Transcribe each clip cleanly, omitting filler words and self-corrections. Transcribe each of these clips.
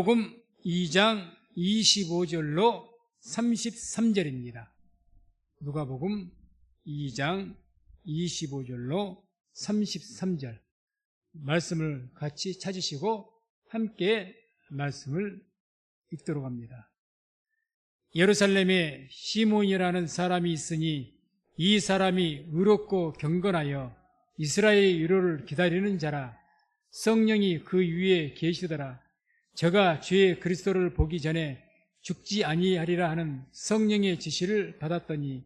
누가복음 2장 25절로 33절입니다. 누가복음 2장 25절로 33절 말씀을 같이 찾으시고 함께 말씀을 읽도록 합니다. 예루살렘에 시몬이라는 사람이 있으니 이 사람이 의롭고 경건하여 이스라엘의 위로를 기다리는 자라. 성령이 그 위에 계시더라. 저가 주의 그리스도를 보기 전에 죽지 아니하리라 하는 성령의 지시를 받았더니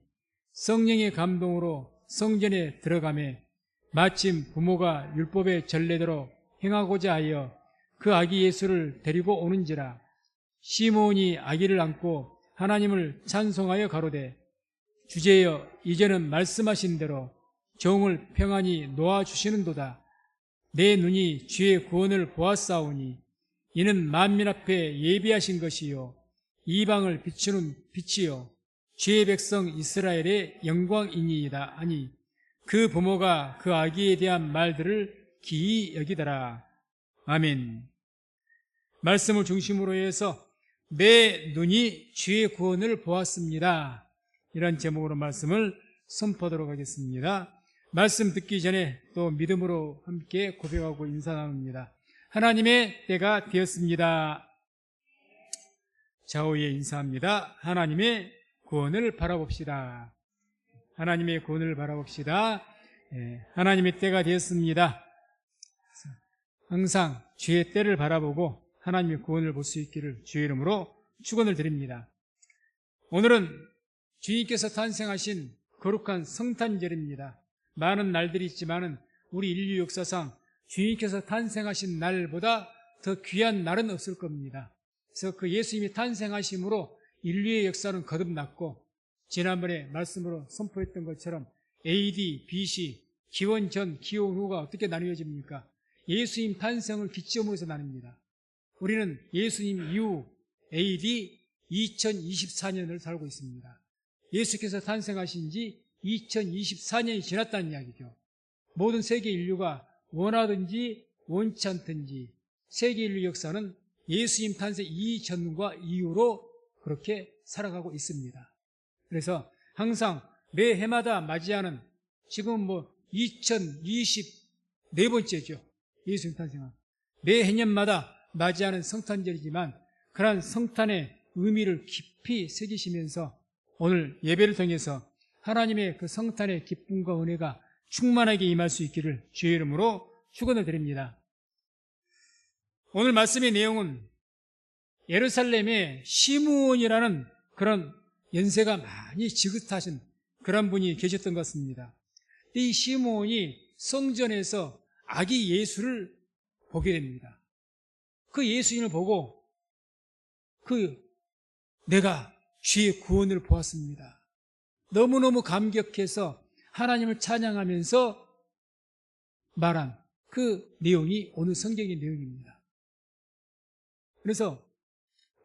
성령의 감동으로 성전에 들어가매 마침 부모가 율법의 전례대로 행하고자 하여 그 아기 예수를 데리고 오는지라. 시몬이 아기를 안고 하나님을 찬송하여 가로되 주제여 이제는 말씀하신 대로 종을 평안히 놓아주시는도다. 내 눈이 주의 구원을 보았사오니 이는 만민 앞에 예비하신 것이요 이방을 비추는 빛이요 주의 백성 이스라엘의 영광이니이다 하니 그 부모가 그 아기에 대한 말들을 기이 여기더라. 아멘. 말씀을 중심으로 해서 내 눈이 주의 구원을 보았습니다. 이런 제목으로 말씀을 선포하도록 하겠습니다. 말씀 듣기 전에 또 믿음으로 함께 고백하고 인사 나눕니다. 하나님의 때가 되었습니다. 좌우에 인사합니다. 하나님의 구원을 바라봅시다. 하나님의 구원을 바라봅시다. 하나님의 때가 되었습니다. 항상 주의 때를 바라보고 하나님의 구원을 볼 수 있기를 주의 이름으로 축원을 드립니다. 오늘은 주님께서 탄생하신 거룩한 성탄절입니다. 많은 날들이 있지만은 우리 인류 역사상 주님께서 탄생하신 날보다 더 귀한 날은 없을 겁니다. 그래서 그 예수님이 탄생하심으로 인류의 역사는 거듭났고, 지난번에 말씀으로 선포했던 것처럼 AD, BC, 기원 전, 기원 후가 어떻게 나뉘어집니까? 예수님 탄생을 기점으로 해서 나뉩니다. 우리는 예수님 이후 AD 2024년을 살고 있습니다. 예수께서 탄생하신 지 2024년이 지났다는 이야기죠. 모든 세계 인류가 원하든지 원치 않든지 세계 인류 역사는 예수님 탄생 이전과 이후로 그렇게 살아가고 있습니다. 그래서 항상 매 해마다 맞이하는, 지금 2024번째죠. 예수님 탄생한. 매 해년마다 맞이하는 성탄절이지만 그러한 성탄의 의미를 깊이 새기시면서 오늘 예배를 통해서 하나님의 그 성탄의 기쁨과 은혜가 충만하게 임할 수 있기를 주의 이름으로 축원을 드립니다. 오늘 말씀의 내용은 예루살렘에 시므온이라는 그런 연세가 많이 지긋하신 그런 분이 계셨던 것 같습니다. 이 시므온이 성전에서 아기 예수를 보게 됩니다. 그 예수님을 보고 내가 주의 구원을 보았습니다. 너무너무 감격해서 하나님을 찬양하면서 말한 그 내용이 오늘 성경의 내용입니다. 그래서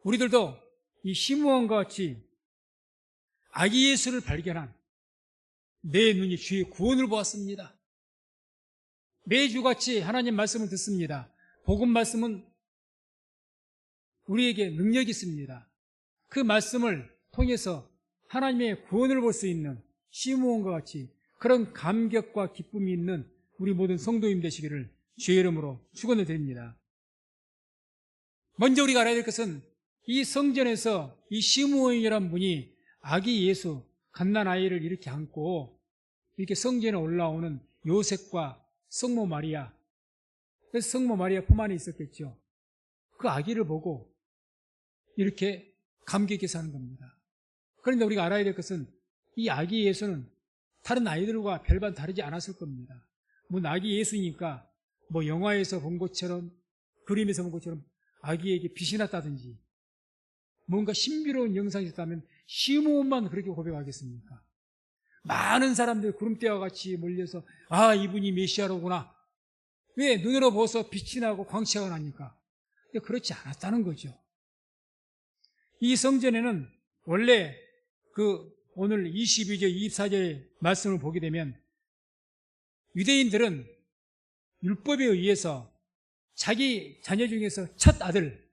우리들도 이 시므온과 같이 아기 예수를 발견한, 내 눈이 주의 구원을 보았습니다. 매주같이 하나님 말씀을 듣습니다. 복음 말씀은 우리에게 능력이 있습니다. 그 말씀을 통해서 하나님의 구원을 볼 수 있는 시므온과 같이 그런 감격과 기쁨이 있는 우리 모든 성도님 되시기를 주의 이름으로 축원을 드립니다. 먼저 우리가 알아야 될 것은 이 성전에서 이 시므온이라는 분이 아기 예수, 갓난아이를 이렇게 안고 이렇게 성전에 올라오는 요셉과 성모 마리아, 그래서 성모 마리아 품 안에 있었겠죠. 그 아기를 보고 이렇게 감격해 사는 겁니다. 그런데 우리가 알아야 될 것은 이 아기 예수는 다른 아이들과 별반 다르지 않았을 겁니다. 아기 예수니까 영화에서 본 것처럼, 그림에서 본 것처럼 아기에게 빛이 났다든지 뭔가 신비로운 영상이 있었다면 시므온만 그렇게 고백하겠습니까? 많은 사람들이 구름대와 같이 몰려서 이분이 메시아로구나. 왜? 눈으로 보서 빛이 나고 광채가 나니까. 근데 그렇지 않았다는 거죠. 이 성전에는 원래 오늘 22절, 24절의 말씀을 보게 되면 유대인들은 율법에 의해서 자기 자녀 중에서 첫 아들,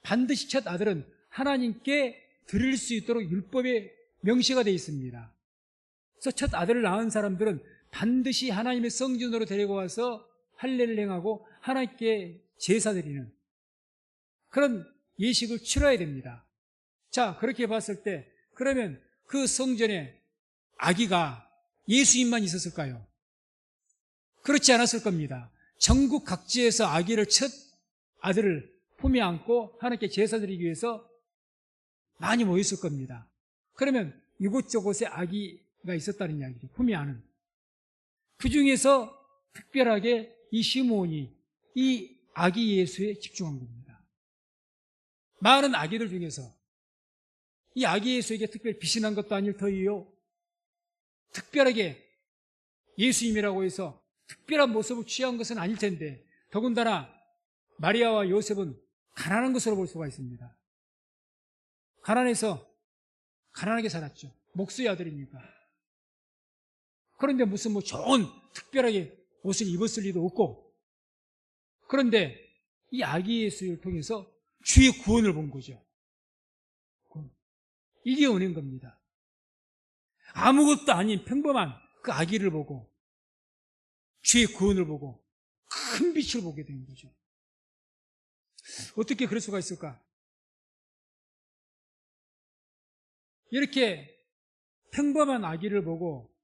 반드시 첫 아들은 하나님께 드릴 수 있도록 율법에 명시가 되어 있습니다. 그래서 첫 아들을 낳은 사람들은 반드시 하나님의 성전으로 데리고 와서 할례를 행하고 하나님께 제사 드리는 그런 예식을 치러야 됩니다. 자, 그렇게 봤을 때 그러면 그 성전에 아기가 예수님만 있었을까요? 그렇지 않았을 겁니다. 전국 각지에서 아기를 첫 아들을 품에 안고 하나님께 제사 드리기 위해서 많이 모였을 겁니다. 그러면 이곳저곳에 아기가 있었다는 이야기죠. 품에 안은. 그 중에서 특별하게 이 시므온이 이 아기 예수에 집중한 겁니다. 많은 아기들 중에서 이 아기 예수에게 특별히 비신한 것도 아닐 터이요, 특별하게 예수님이라고 해서 특별한 모습을 취한 것은 아닐 텐데, 더군다나 마리아와 요셉은 가난한 것으로 볼 수가 있습니다. 가난해서 가난하게 살았죠. 목수의 아들이니까. 그런데 무슨 뭐 좋은 특별하게 옷을 입었을 리도 없고, 그런데 이 아기 예수를 통해서 주의 구원을 본 거죠. 이게 은혜인 겁니다. 아무것도 아닌 평범한 그 아기를 보고 주의 구원을 보고 큰 빛을 보게 된 거죠. 어떻게 그럴 수가 있을까? 이렇게 평범한 아기를 보고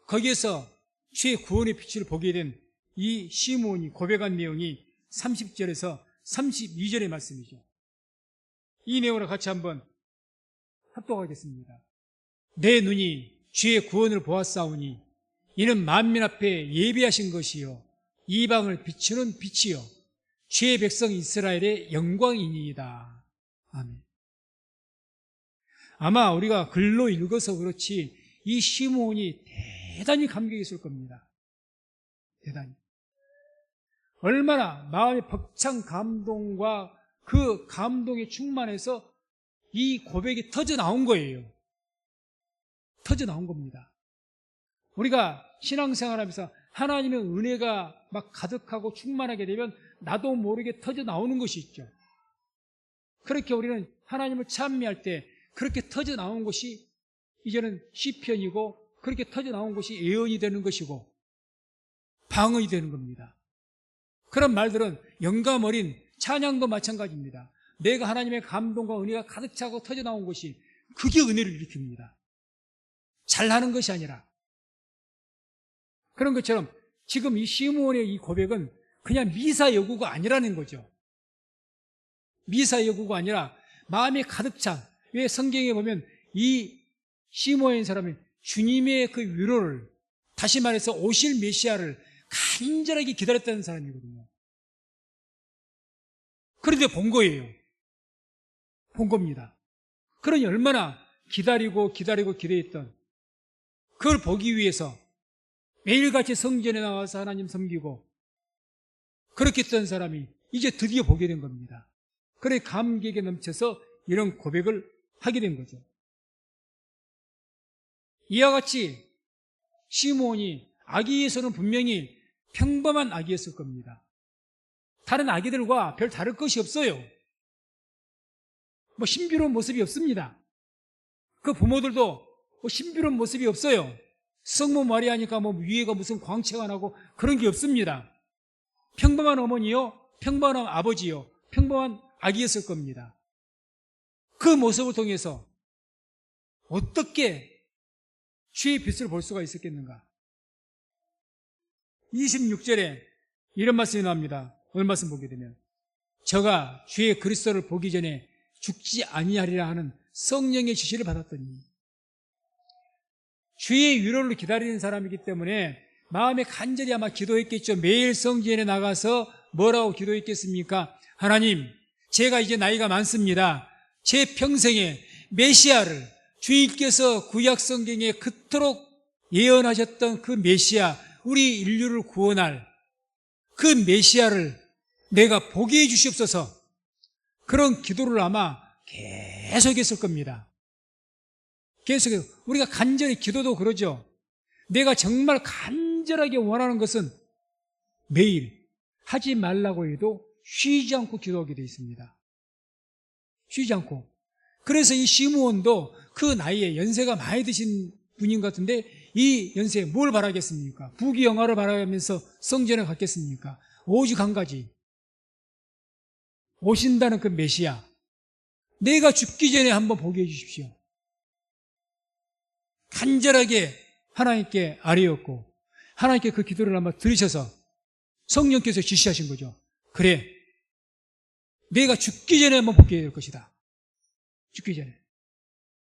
거기에서 주의 구원의 빛을 보게 된 이 시므온이 고백한 내용이 30절에서 32절의 말씀이죠. 이 내용으로 같이 한번 합독하겠습니다. 내 눈이 주의 구원을 보았사오니 이는 만민 앞에 예비하신 것이요 이방을 비추는 빛이요 주의 백성 이스라엘의 영광이니이다. 아멘. 아마 우리가 글로 읽어서 그렇지 이 시므온이 대단히 감격했을 겁니다. 대단히. 얼마나 마음의 벅찬 감동과 그 감동에 충만해서 이 고백이 터져 나온 거예요. 터져 나온 겁니다. 우리가 신앙생활하면서 하나님의 은혜가 막 가득하고 충만하게 되면 나도 모르게 터져 나오는 것이 있죠. 그렇게 우리는 하나님을 찬미할 때 그렇게 터져 나온 것이 이제는 시편이고, 그렇게 터져 나온 것이 예언이 되는 것이고 방언이 되는 겁니다. 그런 말들은 영감 어린 찬양도 마찬가지입니다. 내가 하나님의 감동과 은혜가 가득 차고 터져 나온 것이, 그게 은혜를 일으킵니다. 잘하는 것이 아니라. 그런 것처럼 지금 이 시므온의 이 고백은 그냥 미사 여구가 아니라는 거죠. 미사 여구가 아니라 마음이 가득 찬, 왜 성경에 보면 이 시므온인 사람은 주님의 그 위로를, 다시 말해서 오실 메시아를 간절하게 기다렸다는 사람이거든요. 그런데 본 거예요. 본 겁니다. 그러니 얼마나 기다리고 기대했던, 그걸 보기 위해서 매일같이 성전에 나와서 하나님 섬기고 그렇게 했던 사람이 이제 드디어 보게 된 겁니다. 그래 감격에 넘쳐서 이런 고백을 하게 된 거죠. 이와 같이 시므온이 아기에서는 분명히 평범한 아기였을 겁니다. 다른 아기들과 별 다를 것이 없어요. 뭐 신비로운 모습이 없습니다. 그 부모들도 뭐 신비로운 모습이 없어요. 성모 마리아니까 뭐 위에가 무슨 광채가 나고 그런 게 없습니다. 평범한 어머니요, 평범한 아버지요, 평범한 아기였을 겁니다. 그 모습을 통해서 어떻게 주의 빛을 볼 수가 있었겠는가? 26절에 이런 말씀이 나옵니다. 오늘 말씀 보게 되면 저가 주의 그리스도를 보기 전에 죽지 아니하리라 하는 성령의 지시를 받았더니, 주의 위로를 기다리는 사람이기 때문에 마음에 간절히 아마 기도했겠죠. 매일 성전에 나가서 뭐라고 기도했겠습니까? 하나님, 제가 이제 나이가 많습니다. 제 평생에 메시아를, 주님께서 구약 성경에 그토록 예언하셨던 그 메시아, 우리 인류를 구원할 그 메시아를 내가 보게 해 주시옵소서. 그런 기도를 아마 계속했을 겁니다. 계속해서 우리가 간절히 기도도 그러죠. 내가 정말 간절하게 원하는 것은 매일 하지 말라고 해도 쉬지 않고 기도하게 되어 있습니다. 쉬지 않고. 그래서 이 시므온도 그 나이에 연세가 많이 드신 분인 것 같은데 이 연세에 뭘 바라겠습니까? 부귀영화를 바라면서 성전에 갔겠습니까? 오직 한 가지, 오신다는 그 메시아, 내가 죽기 전에 한번 보게 해주십시오. 간절하게 하나님께 아뢰었고 하나님께 그 기도를 한번 들으셔서 성령께서 지시하신 거죠. 그래, 내가 죽기 전에 한번 보게 될 것이다. 죽기 전에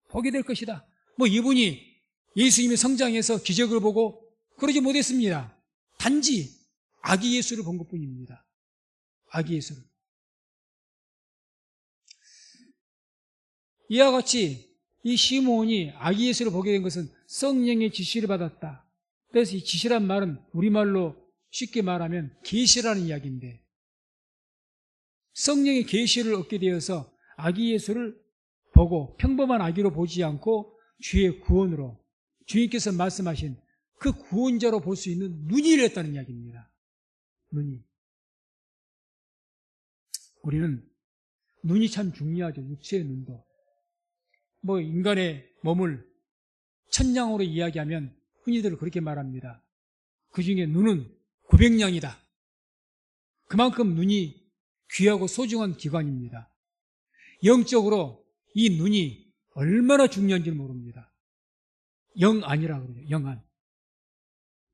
보게 될 것이다. 뭐 이분이 예수님이 성장해서 기적을 보고 그러지 못했습니다. 단지 아기 예수를 본 것뿐입니다. 아기 예수를. 이와 같이 이 시므온이 아기 예수를 보게 된 것은 성령의 지시를 받았다. 그래서 이 지시란 말은 우리말로 쉽게 말하면 계시라는 이야기인데, 성령의 계시를 얻게 되어서 아기 예수를 보고 평범한 아기로 보지 않고 주의 구원으로, 주님께서 말씀하신 그 구원자로 볼 수 있는 눈이 열렸다는 이야기입니다. 눈이. 우리는 눈이 참 중요하죠. 육체의 눈도. 뭐 인간의 몸을 천냥으로 이야기하면 흔히들 그렇게 말합니다. 그 중에 눈은 900냥이다. 그만큼 눈이 귀하고 소중한 기관입니다. 영적으로 이 눈이 얼마나 중요한지 모릅니다. 영안이라고 그러죠. 영안.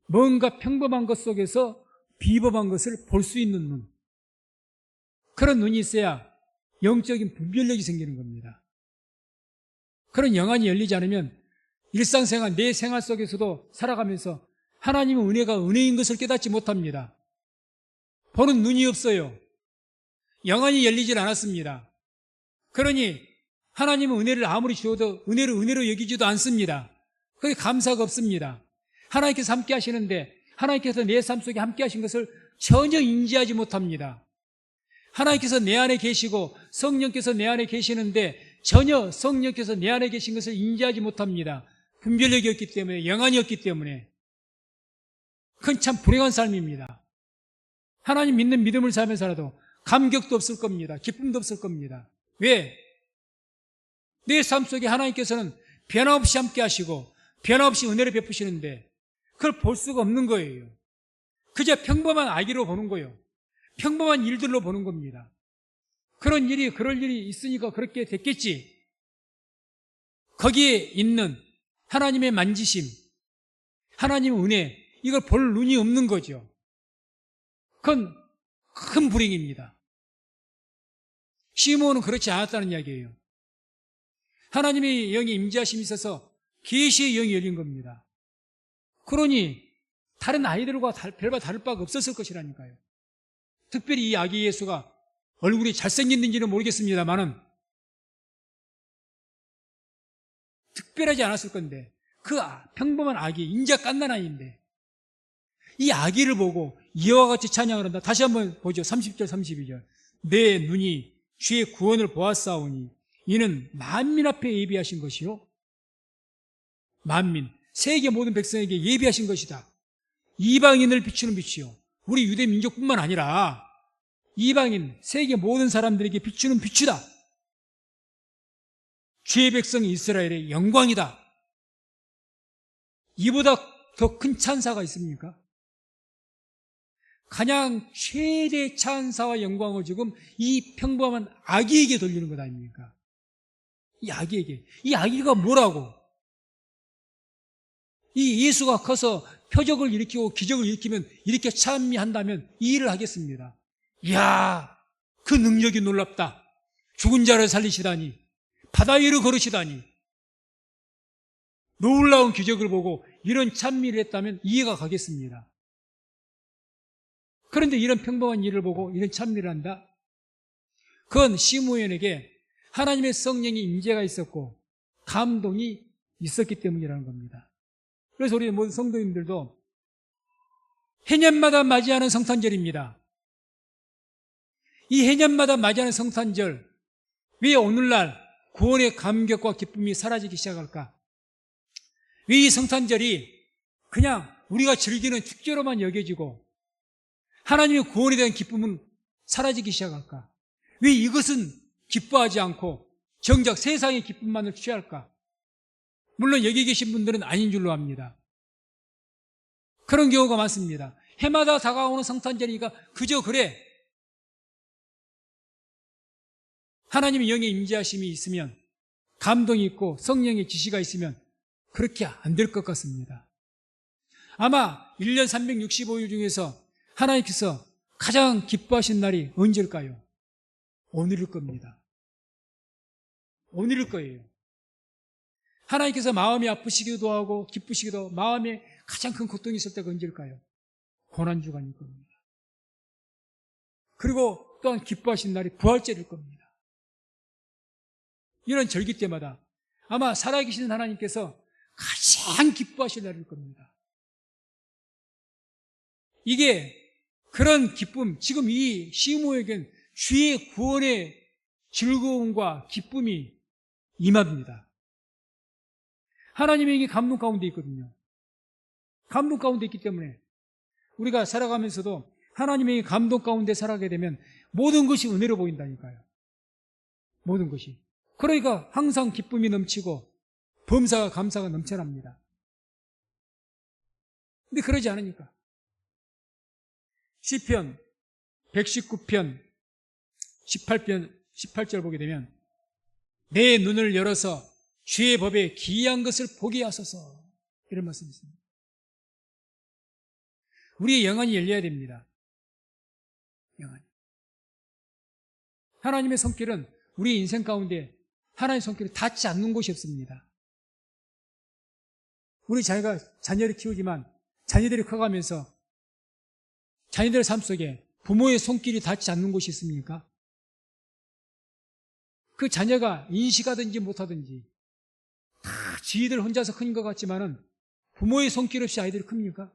뭔가 평범한 것 속에서 비범한 것을 볼 수 있는 눈. 그런 눈이 있어야 영적인 분별력이 생기는 겁니다. 그런 영안이 열리지 않으면 일상생활, 내 생활 속에서도 살아가면서 하나님의 은혜가 은혜인 것을 깨닫지 못합니다. 보는 눈이 없어요. 영안이 열리질 않았습니다. 그러니 하나님의 은혜를 아무리 주어도 은혜로 여기지도 않습니다. 그게 감사가 없습니다. 하나님께서 함께 하시는데 하나님께서 내 삶 속에 함께 하신 것을 전혀 인지하지 못합니다. 하나님께서 내 안에 계시고 성령께서 내 안에 계시는데 전혀 성령께서 내 안에 계신 것을 인지하지 못합니다. 분별력이 없기 때문에, 영안이 없기 때문에. 그건 참 불행한 삶입니다. 하나님 믿는 믿음을 살면서라도 감격도 없을 겁니다. 기쁨도 없을 겁니다. 왜? 내 삶 속에 하나님께서는 변함없이 함께 하시고 변함없이 은혜를 베푸시는데 그걸 볼 수가 없는 거예요. 그저 평범한 아기로 보는 거예요. 평범한 일들로 보는 겁니다. 그럴 일이 있으니까 그렇게 됐겠지. 거기에 있는 하나님의 만지심, 하나님의 은혜, 이걸 볼 눈이 없는 거죠. 그건 큰 불행입니다. 시므온은 그렇지 않았다는 이야기예요. 하나님의 영이 임재하심이 있어서 계시의 영이 열린 겁니다. 그러니 다른 아이들과 별반 다를 바가 없었을 것이라니까요. 특별히 이 아기 예수가 얼굴이 잘생겼는지는 모르겠습니다만은 특별하지 않았을 건데 그 평범한 아기, 인자 갓난 아이인데 이 아기를 보고 이와 같이 찬양을 한다. 다시 한번 보죠. 30절 32절. 내 눈이 주의 구원을 보았사오니 이는 만민 앞에 예비하신 것이요, 만민, 세계 모든 백성에게 예비하신 것이다. 이방인을 비추는 빛이요, 우리 유대 민족뿐만 아니라 이방인, 세계 모든 사람들에게 비추는 빛이다. 주의 백성 이스라엘의 영광이다. 이보다 더 큰 찬사가 있습니까? 가장 최대 찬사와 영광을 지금 이 평범한 아기에게 돌리는 것 아닙니까? 이 아기에게. 이 아기가 뭐라고? 이 예수가 커서 표적을 일으키고 기적을 일으키면 이렇게 찬미한다면 이 일을 하겠습니다. 이야, 그 능력이 놀랍다. 죽은 자를 살리시다니, 바다 위로 걸으시다니. 놀라운 기적을 보고 이런 찬미를 했다면 이해가 가겠습니다. 그런데 이런 평범한 일을 보고 이런 찬미를 한다? 그건 시므온에게 하나님의 성령의 임재가 있었고 감동이 있었기 때문이라는 겁니다. 그래서 우리 모든 성도님들도 해년마다 맞이하는 성탄절입니다. 이 해년마다 맞이하는 성탄절, 왜 오늘날 구원의 감격과 기쁨이 사라지기 시작할까? 왜 이 성탄절이 그냥 우리가 즐기는 축제로만 여겨지고 하나님의 구원에 대한 기쁨은 사라지기 시작할까? 왜 이것은 기뻐하지 않고 정작 세상의 기쁨만을 취할까? 물론 여기 계신 분들은 아닌 줄로 압니다. 그런 경우가 많습니다. 해마다 다가오는 성탄절이니까 그저 그래. 하나님의 영의 임재하심이 있으면, 감동이 있고 성령의 지시가 있으면 그렇게 안 될 것 같습니다. 아마 1년 365일 중에서 하나님께서 가장 기뻐하신 날이 언제일까요? 오늘일 겁니다. 오늘일 거예요. 하나님께서 마음이 아프시기도 하고 기쁘시기도 하고 마음에 가장 큰 고통이 있을 때가 언제일까요? 고난주간일 겁니다. 그리고 또한 기뻐하신 날이 부활절일 겁니다. 이런 절기 때마다 아마 살아계시는 하나님께서 가장 기뻐하실 날일 겁니다. 이게 그런 기쁨, 지금 이 시므에겐 주의 구원의 즐거움과 기쁨이 임합니다. 하나님에게 감동 가운데 있거든요. 감동 가운데 있기 때문에 우리가 살아가면서도 하나님의 감동 가운데 살아가게 되면 모든 것이 은혜로 보인다니까요. 모든 것이. 그러니까 항상 기쁨이 넘치고 범사가 감사가 넘쳐납니다. 근데 그러지 않으니까. 시편 119편 18절 보게 되면 내 눈을 열어서 주의 법에 기이한 것을 보게 하소서, 이런 말씀이 있습니다. 우리의 영안이 열려야 됩니다. 영안이. 하나님의 손길은 우리 인생 가운데 하나님의 손길이 닿지 않는 곳이 없습니다. 우리 자녀를 키우지만 자녀들이 커가면서 자녀들의 삶 속에 부모의 손길이 닿지 않는 곳이 있습니까? 그 자녀가 인식하든지 못하든지 다 지들 혼자서 큰 것 같지만은 부모의 손길 없이 아이들이 큽니까?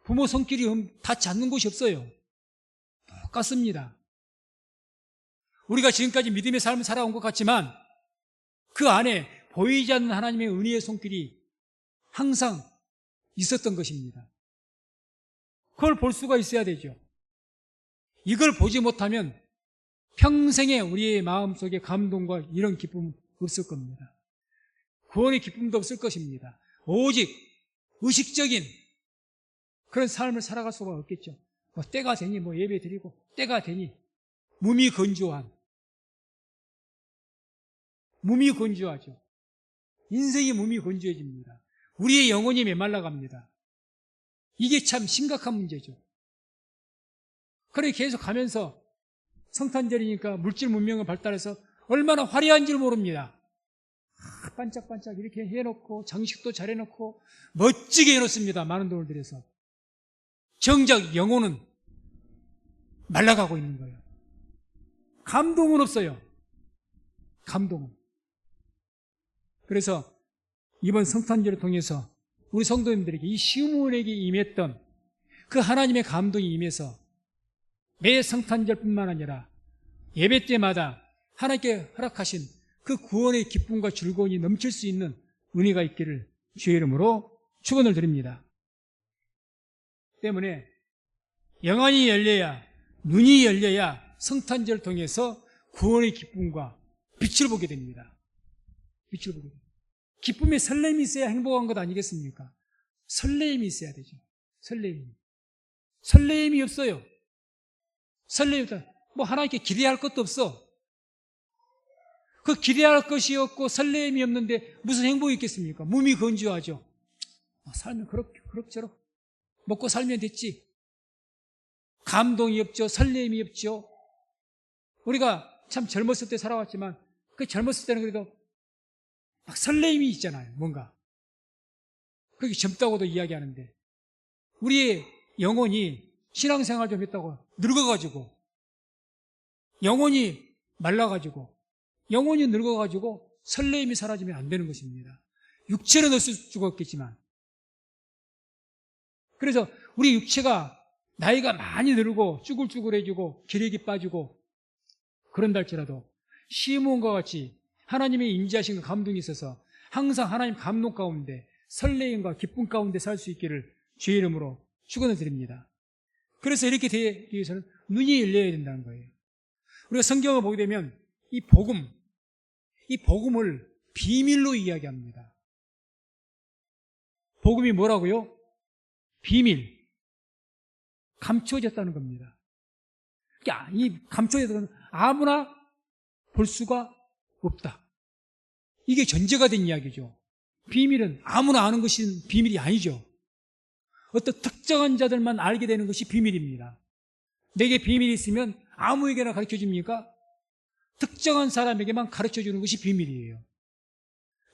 부모 손길이 닿지 않는 곳이 없어요. 똑같습니다. 우리가 지금까지 믿음의 삶을 살아온 것 같지만 그 안에 보이지 않는 하나님의 은혜의 손길이 항상 있었던 것입니다. 그걸 볼 수가 있어야 되죠. 이걸 보지 못하면 평생에 우리의 마음속에 감동과 이런 기쁨은 없을 겁니다. 구원의 기쁨도 없을 것입니다. 오직 의식적인 그런 삶을 살아갈 수가 없겠죠. 뭐 때가 되니 뭐 예배 드리고 때가 되니 몸이 건조하죠. 인생이 몸이 건조해집니다. 우리의 영혼이 메말라갑니다. 이게 참 심각한 문제죠. 그래 계속 가면서 성탄절이니까 물질 문명을 발달해서 얼마나 화려한 줄 모릅니다. 반짝반짝 이렇게 해놓고 장식도 잘 해놓고 멋지게 해놓습니다. 많은 돈을 들여서. 정작 영혼은 말라가고 있는 거예요. 감동은 없어요. 감동은. 그래서 이번 성탄절을 통해서 우리 성도님들에게 이 시므온에게 임했던 그 하나님의 감동이 임해서 매 성탄절뿐만 아니라 예배 때마다 하나님께 허락하신 그 구원의 기쁨과 즐거움이 넘칠 수 있는 은혜가 있기를 주의 이름으로 축원을 드립니다. 때문에 영안이 열려야, 눈이 열려야 성탄절을 통해서 구원의 기쁨과 빛을 보게 됩니다. 빛을 보게 됩니다. 기쁨에 설렘이 있어야 행복한 것 아니겠습니까? 설렘이 있어야 되죠. 설렘이 없어요. 설렘이 없다. 뭐 하나님께 기대할 것도 없어. 그 기대할 것이 없고 설렘이 없는데 무슨 행복이 있겠습니까? 몸이 건조하죠. 살면 그럭저럭 먹고 살면 됐지. 감동이 없죠. 설렘이 없죠. 우리가 참 젊었을 때 살아왔지만 그 젊었을 때는 그래도 막 설렘이 있잖아요. 뭔가. 그게 젊다고도 이야기하는데 우리의 영혼이 신앙생활 좀 했다고 늙어가지고 영혼이 말라가지고 영혼이 늙어가지고 설렘이 사라지면 안 되는 것입니다. 육체는 없을 수가 없겠지만 그래서 우리 육체가 나이가 많이 들고 쭈글쭈글해지고 기력이 빠지고 그런다 할지라도 시므온과 같이 하나님의 임재하신 감동이 있어서 항상 하나님 감동 가운데 설레임과 기쁨 가운데 살 수 있기를 주의 이름으로 축원을 드립니다. 그래서 이렇게 되기 위해서는 눈이 열려야 된다는 거예요. 우리가 성경을 보게 되면 이 복음을 비밀로 이야기합니다. 복음이 뭐라고요? 비밀. 감춰졌다는 겁니다. 이 감춰졌다는 건 아무나 볼 수가 없다. 이게 전제가 된 이야기죠. 비밀은 아무나 아는 것이 비밀이 아니죠. 어떤 특정한 자들만 알게 되는 것이 비밀입니다. 내게 비밀이 있으면 아무에게나 가르쳐 줍니까? 특정한 사람에게만 가르쳐 주는 것이 비밀이에요.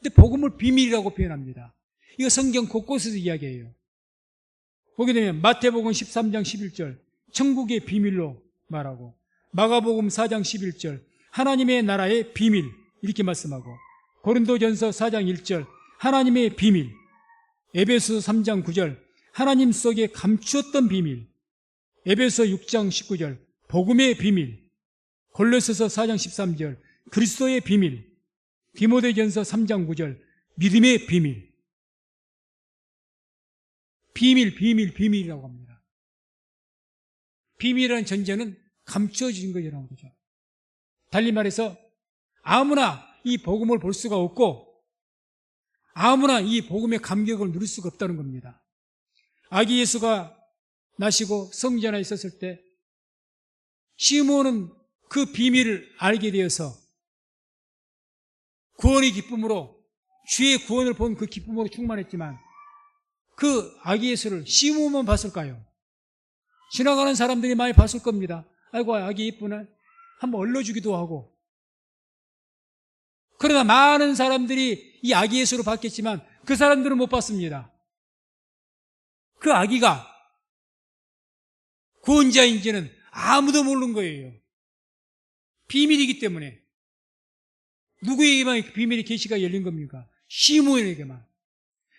근데 복음을 비밀이라고 표현합니다. 이거 성경 곳곳에서 이야기해요. 보게 되면 마태복음 13장 11절 천국의 비밀로 말하고, 마가복음 4장 11절 하나님의 나라의 비밀 이렇게 말씀하고, 고린도전서 4장 1절 하나님의 비밀, 에베소 3장 9절 하나님 속에 감추었던 비밀, 에베소 6장 19절 복음의 비밀, 골로새서 4장 13절 그리스도의 비밀, 디모데전서 3장 9절 믿음의 비밀. 비밀이라고 합니다. 비밀이라는 전제는 감춰진 거라는 거죠. 달리 말해서 아무나 이 복음을 볼 수가 없고 아무나 이 복음의 감격을 누릴 수가 없다는 겁니다. 아기 예수가 나시고 성전 안에 있었을 때 시므온은 그 비밀을 알게 되어서 구원의 기쁨으로, 주의 구원을 본 그 기쁨으로 충만했지만 그 아기 예수를 시므온만 봤을까요? 지나가는 사람들이 많이 봤을 겁니다. 아이고 아기 예쁘네, 한번 얼러주기도 하고. 그러나 많은 사람들이 이 아기 예수를 봤겠지만 그 사람들은 못 봤습니다. 그 아기가 구원자인지는 아무도 모르는 거예요. 비밀이기 때문에. 누구에게만 비밀의 계시가 열린 겁니까? 시므온에게만.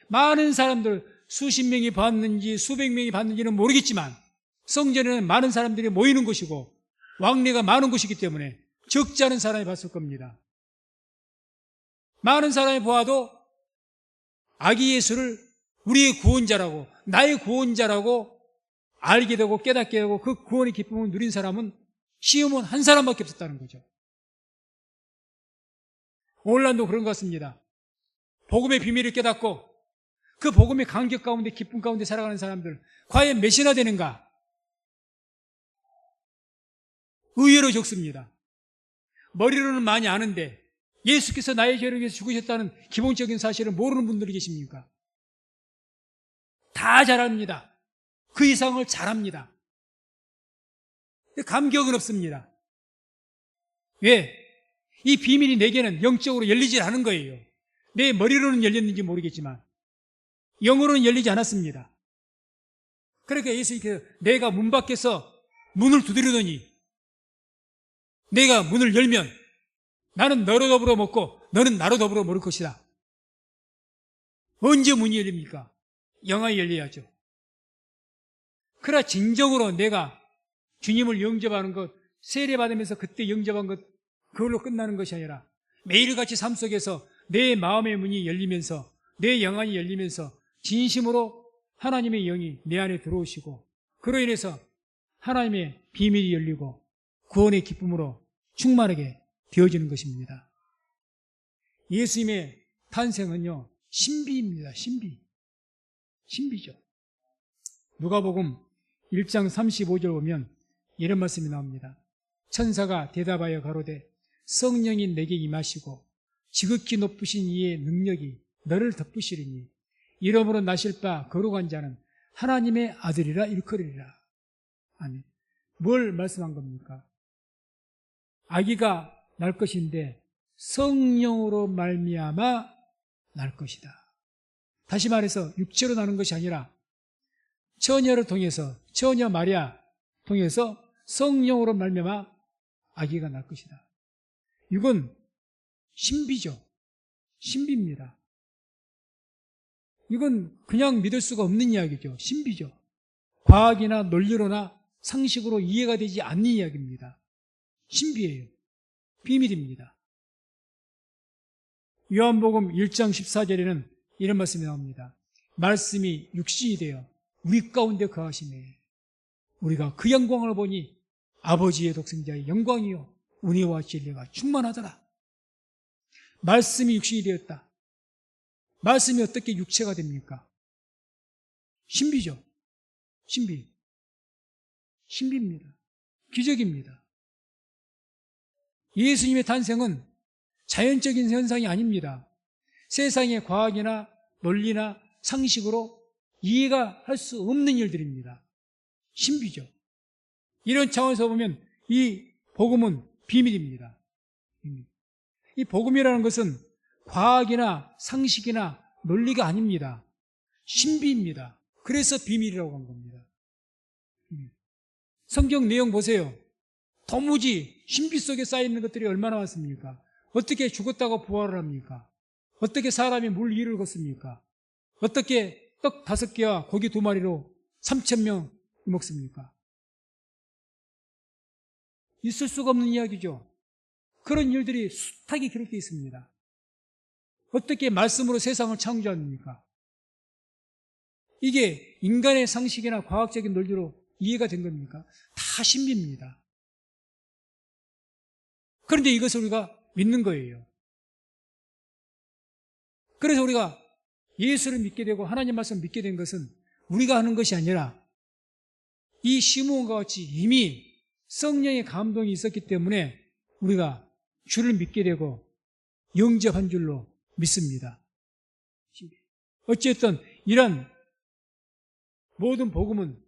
많은 사람들, 수십 명이 봤는지 수백 명이 봤는지는 모르겠지만 성전에는 많은 사람들이 모이는 곳이고 왕래가 많은 곳이기 때문에 적지 않은 사람이 봤을 겁니다. 많은 사람이 보아도 아기 예수를 우리의 구원자라고, 나의 구원자라고 알게 되고 깨닫게 되고 그 구원의 기쁨을 누린 사람은 시므온 한 사람밖에 없었다는 거죠. 오늘날도 그런 것 같습니다. 복음의 비밀을 깨닫고 그 복음의 감격 가운데, 기쁨 가운데 살아가는 사람들 과연 몇이나 되는가? 의외로 적습니다. 머리로는 많이 아는데 예수께서 나의 죄를 위해서 죽으셨다는 기본적인 사실을 모르는 분들이 계십니까? 다 잘합니다. 그 이상을 잘합니다. 감격은 없습니다. 왜? 이 비밀이 내게는 영적으로 열리지 않은 거예요. 내 머리로는 열렸는지 모르겠지만 영으로는 열리지 않았습니다. 그러니까 예수님께서 내가 문 밖에서 문을 두드리더니 내가 문을 열면 나는 너로 더불어 먹고 너는 나로 더불어 먹을 것이다. 언제 문이 열립니까? 영원히 열려야죠. 그러나 진정으로 내가 주님을 영접하는 것, 세례받으면서 그때 영접한 것, 그걸로 끝나는 것이 아니라 매일같이 삶 속에서 내 마음의 문이 열리면서, 내 영안이 열리면서 진심으로 하나님의 영이 내 안에 들어오시고 그로 인해서 하나님의 비밀이 열리고 구원의 기쁨으로 충만하게 되어지는 것입니다. 예수님의 탄생은요, 신비입니다. 신비죠. 누가복음 1장 35절 보면 이런 말씀이 나옵니다. 천사가 대답하여 가로되 성령이 내게 임하시고 지극히 높으신 이의 능력이 너를 덮으시리니 이러므로 나실 바 거룩한 자는 하나님의 아들이라 일컬으리라. 아니, 뭘 말씀한 겁니까? 아기가 날 것인데 성령으로 말미암아 날 것이다. 다시 말해서 육체로 나는 것이 아니라 처녀를 통해서, 처녀 마리아 통해서 성령으로 말미암아 아기가 날 것이다. 이건 신비죠. 신비입니다. 이건 그냥 믿을 수가 없는 이야기죠. 신비죠. 과학이나 논리로나 상식으로 이해가 되지 않는 이야기입니다. 신비예요. 비밀입니다. 요한복음 1장 14절에는 이런 말씀이 나옵니다. 말씀이 육신이 되어 우리 가운데 거하시네. 우리가 그 영광을 보니 아버지의 독생자의 영광이요 은혜와 진리가 충만하더라. 말씀이 육신이 되었다. 말씀이 어떻게 육체가 됩니까? 신비죠. 신비. 신비입니다. 기적입니다. 예수님의 탄생은 자연적인 현상이 아닙니다. 세상의 과학이나 논리나 상식으로 이해가 할 수 없는 일들입니다. 신비죠. 이런 차원에서 보면 이 복음은 비밀입니다. 이 복음이라는 것은 과학이나 상식이나 논리가 아닙니다. 신비입니다. 그래서 비밀이라고 한 겁니다. 성경 내용 보세요. 도무지 신비 속에 쌓여있는 것들이 얼마나 많습니까? 어떻게 죽었다가 부활을 합니까? 어떻게 사람이 물 위를 걷습니까? 어떻게 떡 5개와 고기 2마리로 3,000명 먹습니까? 있을 수가 없는 이야기죠. 그런 일들이 숱하게 기록되어 있습니다. 어떻게 말씀으로 세상을 창조합니까? 이게 인간의 상식이나 과학적인 논리로 이해가 된 겁니까? 다 신비입니다. 그런데 이것을 우리가 믿는 거예요. 그래서 우리가 예수를 믿게 되고 하나님 말씀을 믿게 된 것은 우리가 하는 것이 아니라 이 시므온과 같이 이미 성령의 감동이 있었기 때문에 우리가 주를 믿게 되고 영접한 줄로 믿습니다. 어쨌든 이런 모든 복음은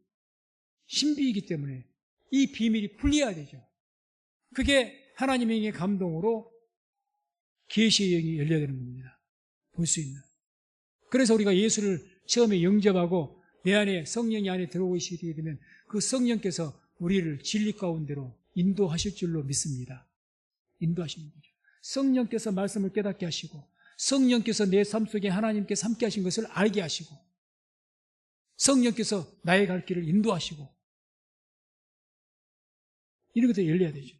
신비이기 때문에 이 비밀이 풀려야 되죠. 그게 하나님의 감동으로 계시의 영이 열려야 되는 겁니다. 볼 수 있는. 그래서 우리가 예수를 처음에 영접하고 내 안에 성령이 안에 들어오시게 되면 그 성령께서 우리를 진리 가운데로 인도하실 줄로 믿습니다. 인도하시는 거죠. 성령께서 말씀을 깨닫게 하시고 성령께서 내 삶 속에 하나님께서 함께 하신 것을 알게 하시고 성령께서 나의 갈 길을 인도하시고 이런 것들이 열려야 되죠.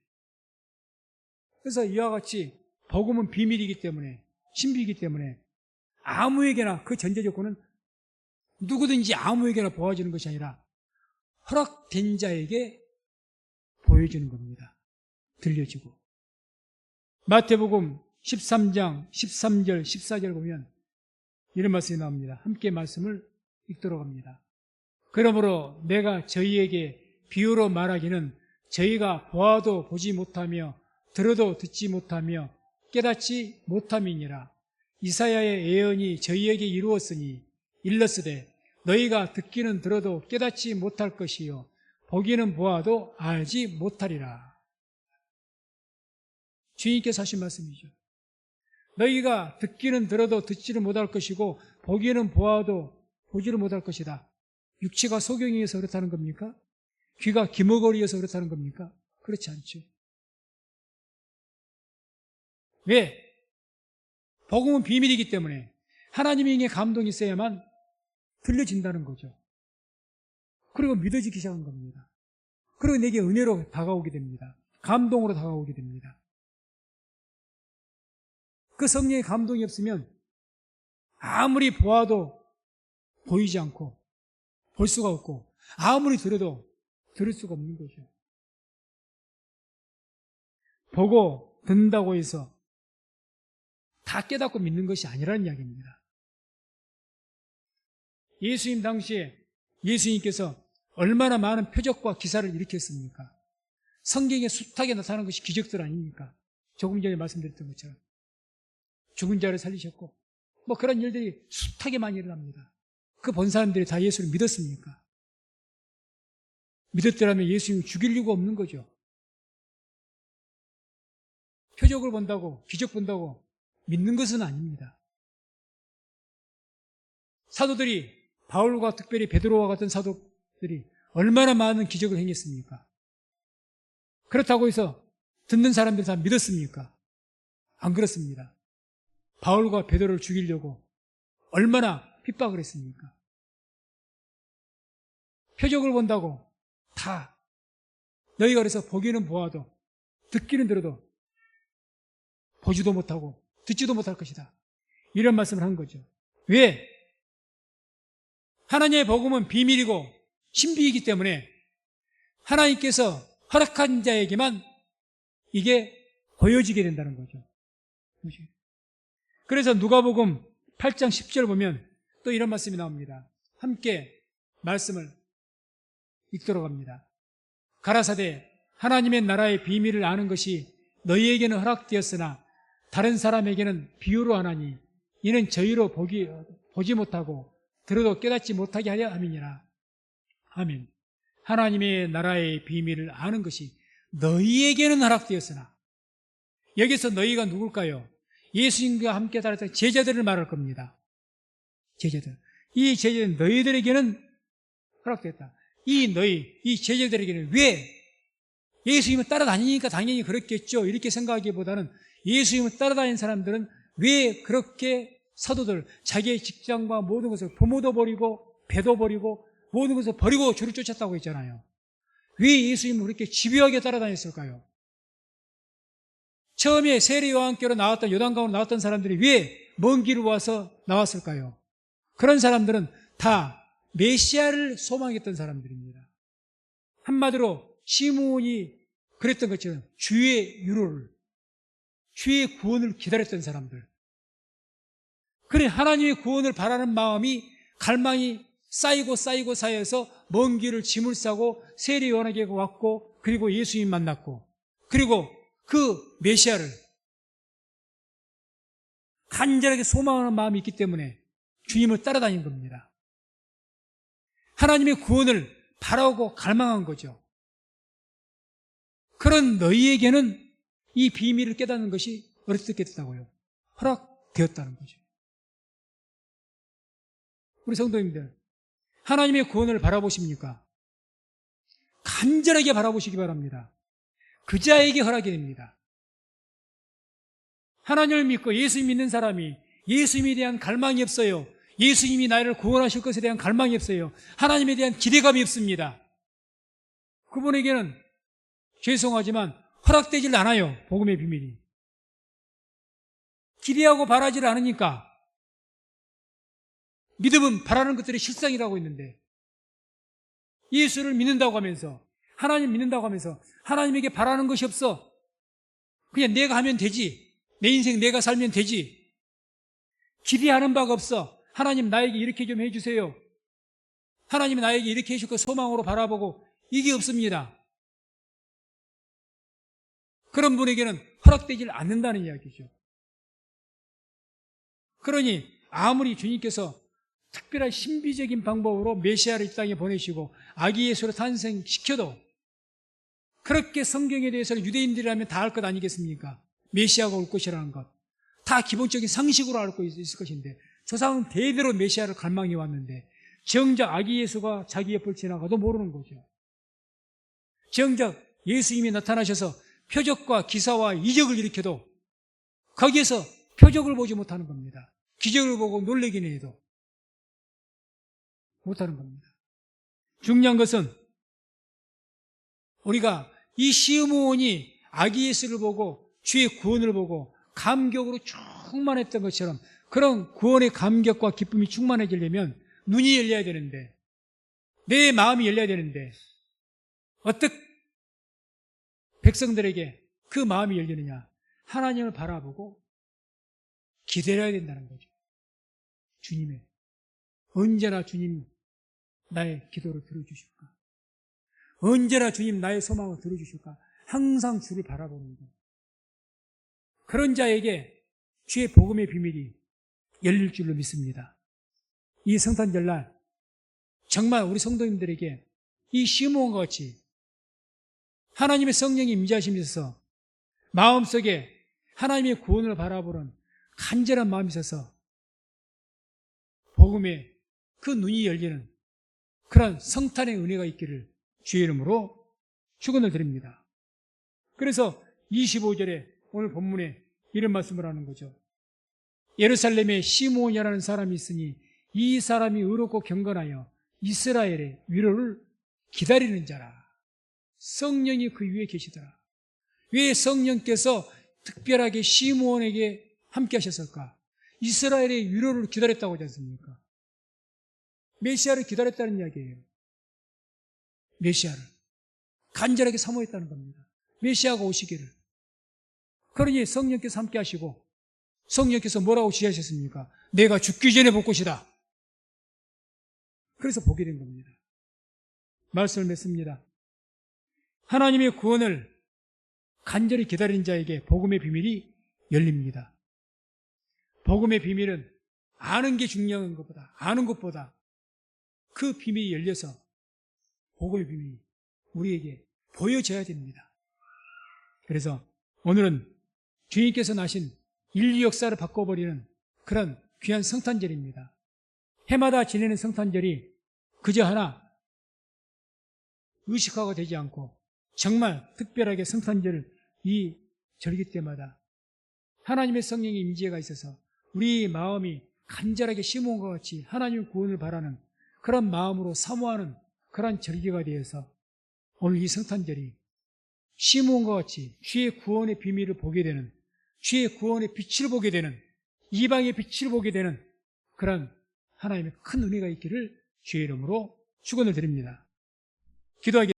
그래서 이와 같이 복음은 비밀이기 때문에 신비이기 때문에 아무에게나 그 전제 조건은 누구든지 아무에게나 보여주는 것이 아니라 허락된 자에게 보여주는 겁니다. 들려지고 마태복음 13장 13절 14절 보면 이런 말씀이 나옵니다. 함께 말씀을 읽도록 합니다. 그러므로 내가 저희에게 비유로 말하기는 저희가 보아도 보지 못하며 들어도 듣지 못하며 깨닫지 못함이니라. 이사야의 예언이 저희에게 이루었으니 일렀으되 너희가 듣기는 들어도 깨닫지 못할 것이요 보기는 보아도 알지 못하리라. 주님께서 하신 말씀이죠. 너희가 듣기는 들어도 듣지를 못할 것이고 보기는 보아도 보지를 못할 것이다. 육체가 소경이어서 그렇다는 겁니까? 귀가 기머거리여서 그렇다는 겁니까? 그렇지 않죠. 왜? 복음은 비밀이기 때문에 하나님의 감동이 있어야만 들려진다는 거죠. 그리고 믿어지기 시작한 겁니다. 그리고 내게 은혜로 다가오게 됩니다. 감동으로 다가오게 됩니다. 그 성령의 감동이 없으면 아무리 보아도 보이지 않고 볼 수가 없고 아무리 들어도 들을 수가 없는 거죠. 보고 듣는다고 해서 다 깨닫고 믿는 것이 아니라는 이야기입니다. 예수님 당시에 예수님께서 얼마나 많은 표적과 기사를 일으켰습니까? 성경에 숱하게 나타나는 것이 기적들 아닙니까? 조금 전에 말씀드렸던 것처럼 죽은 자를 살리셨고 뭐 그런 일들이 숱하게 많이 일어납니다. 그 본 사람들이 다 예수를 믿었습니까? 믿었더라면 예수님을 죽일 이유가 없는 거죠. 표적을 본다고 기적 본다고 믿는 것은 아닙니다. 사도들이 바울과 특별히 베드로와 같은 사도들이 얼마나 많은 기적을 행했습니까? 그렇다고 해서 듣는 사람들이 다 믿었습니까? 안 그렇습니다. 바울과 베드로를 죽이려고 얼마나 핍박을 했습니까? 표적을 본다고 다 너희가 그래서 보기는 보아도 듣기는 들어도 보지도 못하고 듣지도 못할 것이다. 이런 말씀을 한 거죠. 왜? 하나님의 복음은 비밀이고 신비이기 때문에 하나님께서 허락한 자에게만 이게 보여지게 된다는 거죠. 그래서 누가복음 8장 10절 보면 또 이런 말씀이 나옵니다. 함께 말씀을 읽도록 합니다. 가라사대 하나님의 나라의 비밀을 아는 것이 너희에게는 허락되었으나 다른 사람에게는 비유로 하나니 이는 저희로 보지 못하고 들어도 깨닫지 못하게 하려 함이니라. 아멘. 하나님의 나라의 비밀을 아는 것이 너희에게는 허락되었으나, 여기서 너희가 누굴까요? 예수님과 함께 따랐던 제자들을 말할 겁니다. 제자들. 이 제자들은 너희들에게는 허락됐다. 이 제자들에게는 왜? 예수님을 따라다니니까 당연히 그렇겠죠. 이렇게 생각하기보다는 예수님을 따라다니는 사람들은 왜 그렇게 사도들, 자기의 직장과 모든 것을 부모도 버리고 배도 버리고 모든 것을 버리고 주를 쫓았다고 했잖아요. 왜 예수님을 그렇게 집요하게 따라다녔을까요? 처음에 세례요한께로 나왔던, 요단강으로 나왔던 사람들이 왜 먼 길을 와서 나왔을까요? 그런 사람들은 다 메시아를 소망했던 사람들입니다. 한마디로 시므온이 그랬던 것처럼 주의 유로를, 주의 구원을 기다렸던 사람들. 그래, 하나님의 구원을 바라는 마음이, 갈망이 쌓여서 먼 길을 짐을 싸고 세례 요한에게 왔고, 그리고 예수님 만났고, 그리고 그 메시아를 간절하게 소망하는 마음이 있기 때문에 주님을 따라다닌 겁니다. 하나님의 구원을 바라고 갈망한 거죠. 그런 너희에게는 이 비밀을 깨닫는 것이 어떻게 됐다고요? 허락되었다는 거죠. 우리 성도님들, 하나님의 구원을 바라보십니까? 간절하게 바라보시기 바랍니다. 그 자에게 허락이 됩니다. 하나님을 믿고 예수님 믿는 사람이 예수님에 대한 갈망이 없어요. 예수님이 나를 구원하실 것에 대한 갈망이 없어요. 하나님에 대한 기대감이 없습니다. 그분에게는 죄송하지만 허락되질 않아요. 복음의 비밀이. 기대하고 바라질 않으니까. 믿음은 바라는 것들이 실상이라고 했는데, 예수를 믿는다고 하면서, 하나님 믿는다고 하면서 하나님에게 바라는 것이 없어. 그냥 내가 하면 되지. 내 인생 내가 살면 되지. 기대하는 바가 없어. 하나님 나에게 이렇게 좀 해주세요. 하나님 나에게 이렇게 해줄 거 소망으로 바라보고, 이게 없습니다. 그런 분에게는 허락되질 않는다는 이야기죠. 그러니 아무리 주님께서 특별한 신비적인 방법으로 메시아를 이 땅에 보내시고 아기 예수를 탄생시켜도, 그렇게 성경에 대해서는 유대인들이라면 다 알 것 아니겠습니까? 메시아가 올 것이라는 것. 다 기본적인 상식으로 알고 있을 것인데, 저 사람은 대대로 메시아를 갈망해 왔는데 정작 아기 예수가 자기 옆을 지나가도 모르는 거죠. 정작 예수님이 나타나셔서 표적과 기사와 이적을 일으켜도 거기에서 표적을 보지 못하는 겁니다. 기적을 보고 놀라기는 해도 못하는 겁니다. 중요한 것은 우리가 이 시므온이 아기 예수를 보고 주의 구원을 보고 감격으로 충만했던 것처럼 그런 구원의 감격과 기쁨이 충만해지려면 눈이 열려야 되는데, 내 마음이 열려야 되는데, 어떻게 백성들에게 그 마음이 열리느냐? 하나님을 바라보고 기다려야 된다는 거죠. 주님의, 언제나 주님 나의 기도를 들어주실까? 언제나 주님 나의 소망을 들어주실까? 항상 주를 바라보는 것. 그런 자에게 주의 복음의 비밀이 열릴 줄로 믿습니다. 이 성탄절날 정말 우리 성도님들에게 이 시므온과 같이 하나님의 성령이 임재하시면서 마음속에 하나님의 구원을 바라보는 간절한 마음이 있어서 복음의 그 눈이 열리는 그런 성탄의 은혜가 있기를 주의 이름으로 축원을 드립니다. 그래서 25절에 오늘 본문에 이런 말씀을 하는 거죠. 예루살렘에 시므온이라는 사람이 있으니 이 사람이 의롭고 경건하여 이스라엘의 위로를 기다리는 자라. 성령이 그 위에 계시더라. 왜 성령께서 특별하게 시므온에게 함께 하셨을까? 이스라엘의 위로를 기다렸다고 하지 않습니까? 메시아를 기다렸다는 이야기예요. 메시아를 간절하게 사모했다는 겁니다. 메시아가 오시기를. 그러니 성령께서 함께 하시고 성령께서 뭐라고 지시하셨습니까? 내가 죽기 전에 볼 것이다. 그래서 보게 된 겁니다. 말씀을 맺습니다. 하나님의 구원을 간절히 기다리는 자에게 복음의 비밀이 열립니다. 복음의 비밀은 아는 게 중요한 것보다, 아는 것보다 그 비밀이 열려서 복음의 비밀이 우리에게 보여져야 됩니다. 그래서 오늘은 주님께서 나신 인류 역사를 바꿔버리는 그런 귀한 성탄절입니다. 해마다 지내는 성탄절이 그저 하나 의식화가 되지 않고 정말 특별하게 성탄절 이 절기 때마다 하나님의 성령의 임재가 있어서 우리 마음이 간절하게 시몬과 같이 하나님의 구원을 바라는 그런 마음으로 사모하는 그런 절기가 되어서 오늘 이 성탄절이 시몬과 같이 주의 구원의 비밀을 보게 되는, 주의 구원의 빛을 보게 되는, 이방의 빛을 보게 되는 그런 하나님의 큰 은혜가 있기를 주의 이름으로 축원을 드립니다. 기도하겠습니다.